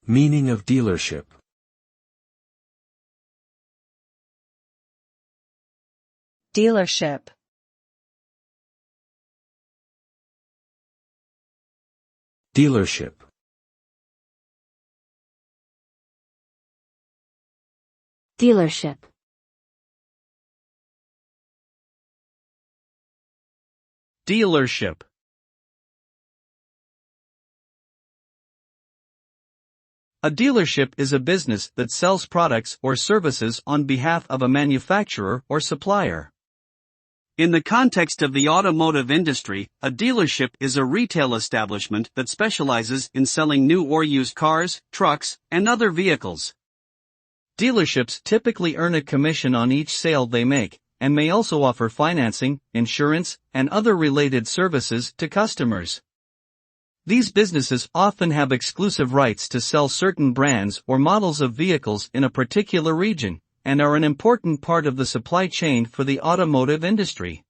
Meaning of dealership. Dealership. Dealership. Dealership. Dealership. A dealership is a business that sells products or services on behalf of a manufacturer or supplier. In the context of the automotive industry, a dealership is a retail establishment that specializes in selling new or used cars, trucks, and other vehicles. Dealerships typically earn a commission on each sale they make, and may also offer financing, insurance, and other related services to customers. These businesses often have exclusive rights to sell certain brands or models of vehicles in a particular region, and are an important part of the supply chain for the automotive industry.